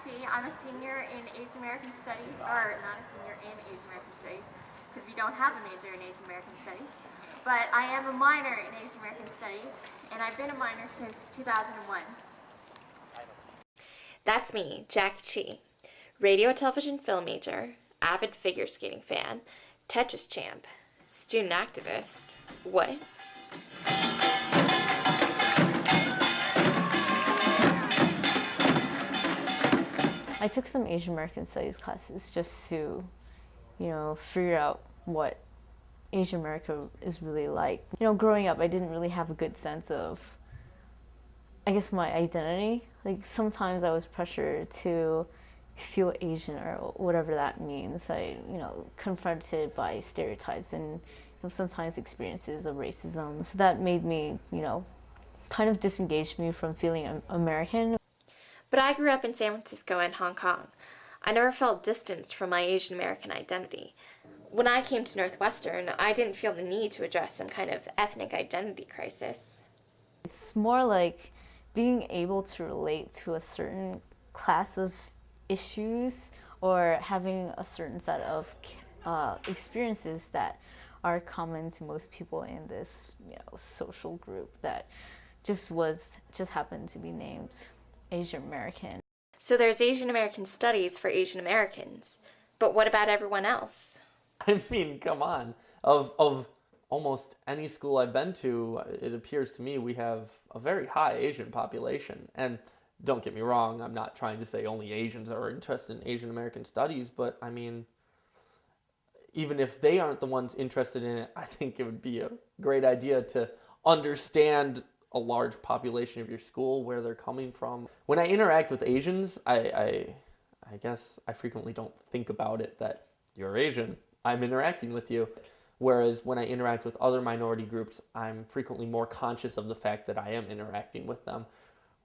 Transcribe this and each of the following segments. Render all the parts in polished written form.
Chi. I'm a senior in Asian American Studies, or not a senior in Asian American Studies, because we don't have a major in Asian American Studies. But I am a minor in Asian American Studies, and I've been a minor since 2001. That's me, Jackie Chi. Radio, television, film major, avid figure skating fan, Tetris champ, student activist. What? I took some Asian American Studies classes just to, figure out what Asian America is really like. Growing up, I didn't really have a good sense of, I guess, my identity. Like, sometimes I was pressured to feel Asian or whatever that means. Confronted by stereotypes and sometimes experiences of racism. So that made me, kind of disengaged me from feeling American. But I grew up in San Francisco and Hong Kong. I never felt distanced from my Asian American identity. When I came to Northwestern, I didn't feel the need to address some kind of ethnic identity crisis. It's more like being able to relate to a certain class of issues or having a certain set of experiences that are common to most people in this social group that just happened to be named Asian American. So there's Asian American Studies for Asian Americans, but what about everyone else? I mean, come on. Of almost any school I've been to, it appears to me we have a very high Asian population. And don't get me wrong, I'm not trying to say only Asians are interested in Asian American studies, but I mean, even if they aren't the ones interested in it, I think it would be a great idea to understand a large population of your school, where they're coming from. When I interact with Asians, I guess I frequently don't think about it that you're Asian, I'm interacting with you. Whereas when I interact with other minority groups, I'm frequently more conscious of the fact that I am interacting with them.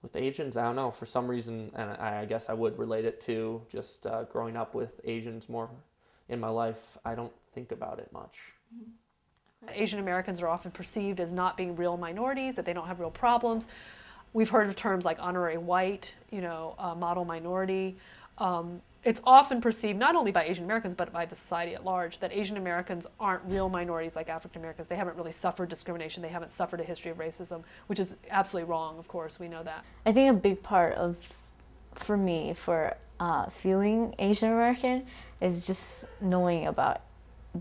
With Asians, I don't know, for some reason, and I guess I would relate it to just growing up with Asians more in my life, I don't think about it much. Asian Americans are often perceived as not being real minorities, that they don't have real problems. We've heard of terms like honorary white, model minority. It's often perceived, not only by Asian Americans, but by the society at large, that Asian Americans aren't real minorities like African Americans. They haven't really suffered discrimination. They haven't suffered a history of racism, which is absolutely wrong, of course. We know that. I think a big part for feeling Asian American is just knowing about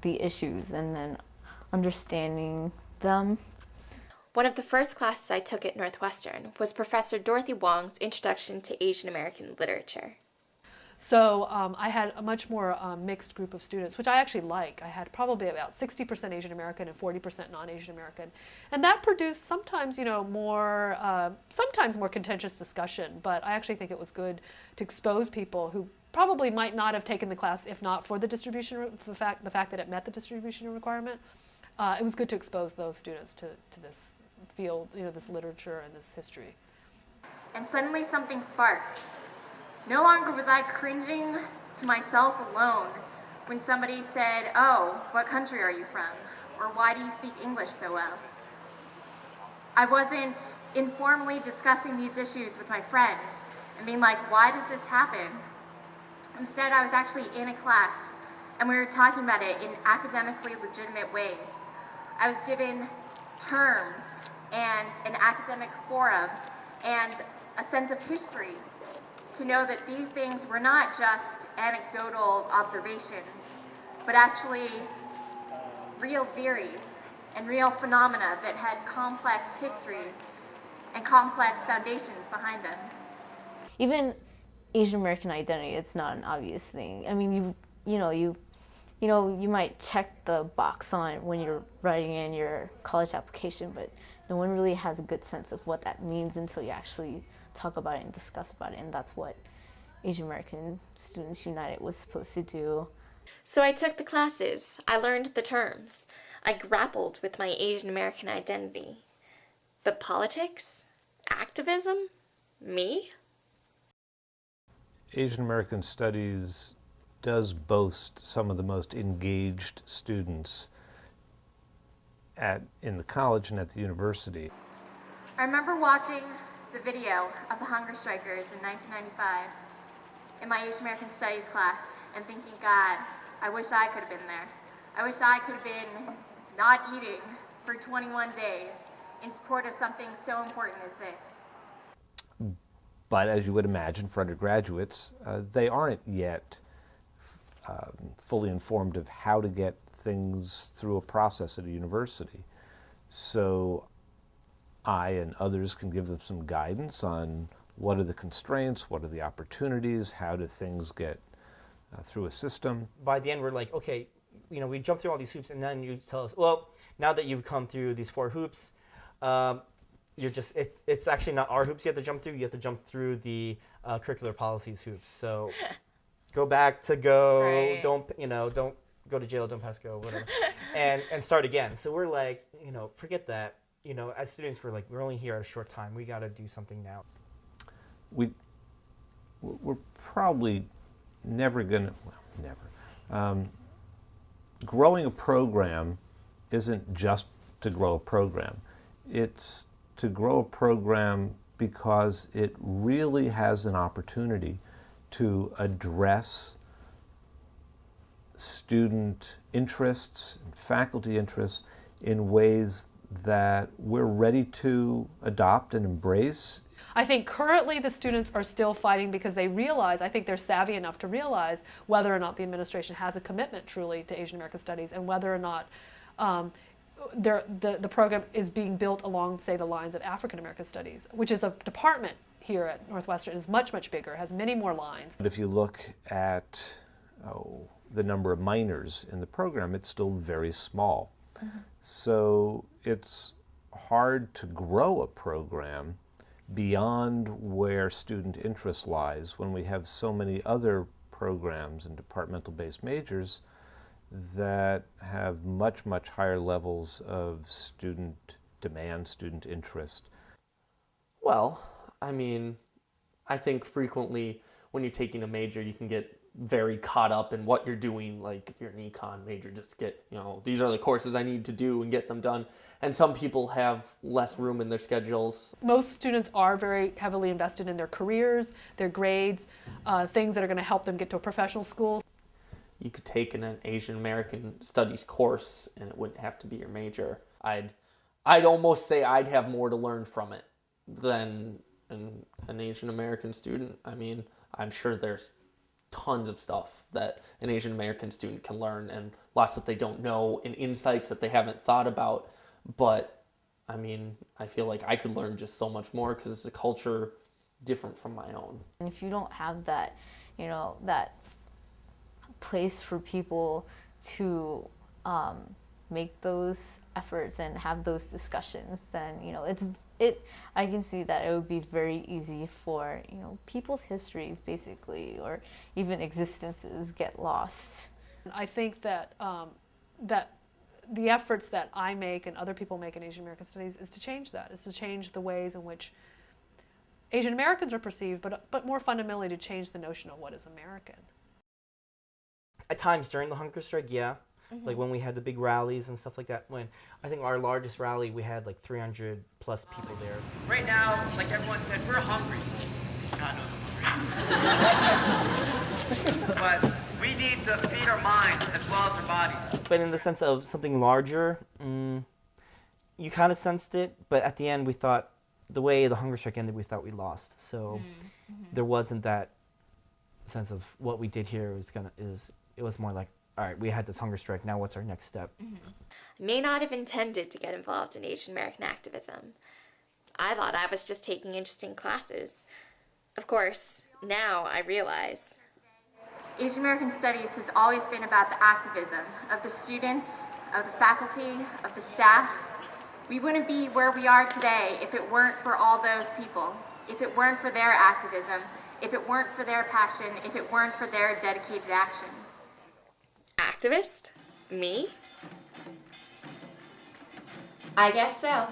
the issues and then understanding them. One of the first classes I took at Northwestern was Professor Dorothy Wong's Introduction to Asian American Literature. So I had a much more mixed group of students, which I actually like. I had probably about 60% Asian American and 40% non-Asian American. And that produced sometimes, sometimes more contentious discussion, but I actually think it was good to expose people who probably might not have taken the class if not for the distribution, the fact that it met the distribution requirement. It was good to expose those students to this field, this literature and this history. And suddenly something sparked. No longer was I cringing to myself alone when somebody said, "Oh, what country are you from?" or "Why do you speak English so well?" I wasn't informally discussing these issues with my friends and being like, "Why does this happen?" Instead, I was actually in a class and we were talking about it in academically legitimate ways. I was given terms and an academic forum and a sense of history to know that these things were not just anecdotal observations, but actually real theories and real phenomena that had complex histories and complex foundations behind them. Even Asian American identity, it's not an obvious thing. I mean, you might check the box on when you're writing in your college application, but no one really has a good sense of what that means until you actually talk about it and discuss about it, and that's what Asian American Students United was supposed to do. So I took the classes, I learned the terms, I grappled with my Asian American identity. But politics? Activism? Me? Asian American Studies does boast some of the most engaged students in the college and at the university. I remember watching the video of the hunger strikers in 1995 in my Asian American Studies class and thinking, God, I wish I could have been there. I wish I could have been not eating for 21 days in support of something so important as this. But as you would imagine for undergraduates, they aren't yet fully informed of how to get things through a process at a university. So I and others can give them some guidance on what are the constraints, what are the opportunities, how do things get through a system. By the end, we're like, okay, we jump through all these hoops, and then you tell us, well, now that you've come through these 4 hoops, it's actually not our hoops you have to jump through. You have to jump through the curricular policies hoops. So go back to go, Right. don't go to jail, don't pass go, whatever, and start again. So we're like, forget that. As students, we're like, we're only here at a short time. We got to do something now. We're probably never going to, never. Growing a program isn't just to grow a program. It's to grow a program because it really has an opportunity to address student interests and faculty interests in ways that we're ready to adopt and embrace. I think currently the students are still fighting because they realize, I think they're savvy enough to realize whether or not the administration has a commitment truly to Asian American Studies and whether or not the program is being built along, say, the lines of African American Studies, which is a department here at Northwestern, is much, much bigger, has many more lines. But if you look at the number of minors in the program, it's still very small. Mm-hmm. So it's hard to grow a program beyond where student interest lies when we have so many other programs and departmental-based majors that have much, much higher levels of student demand, student interest. Well, I mean, I think frequently when you're taking a major, you can get very caught up in what you're doing. Like if you're an econ major, just get, these are the courses I need to do and get them done. And some people have less room in their schedules. Most students are very heavily invested in their careers, their grades, things that are going to help them get to a professional school. You could take an Asian American Studies course and it wouldn't have to be your major. I'd almost say I'd have more to learn from it than an Asian American student. I mean, I'm sure there's tons of stuff that an Asian American student can learn and lots that they don't know and insights that they haven't thought about. But I mean, I feel like I could learn just so much more because it's a culture different from my own. And if you don't have that, that place for people to make those efforts and have those discussions, then I can see that it would be very easy for people's histories basically, or even existences, get lost. I think that that the efforts that I make and other people make in Asian American Studies is to change that, is to change the ways in which Asian Americans are perceived, but more fundamentally to change the notion of what is American. At times during the hunger strike, yeah. Mm-hmm. Like when we had the big rallies and stuff like that. When I think our largest rally, we had like 300 plus people there. Right now, like everyone said, we're hungry. God knows I'm hungry. But we need to feed our minds as well as our bodies. But in the sense of something larger, you kind of sensed it. But at the end, we thought, the way the hunger strike ended, we thought we lost. So there wasn't that sense of what we did here it was more like, all right, we had this hunger strike, now what's our next step? I may not have intended to get involved in Asian American activism. I thought I was just taking interesting classes. Of course, now I realize. Asian American Studies has always been about the activism of the students, of the faculty, of the staff. We wouldn't be where we are today if it weren't for all those people, if it weren't for their activism, if it weren't for their passion, if it weren't for their dedicated action. Activist? Me? I guess so.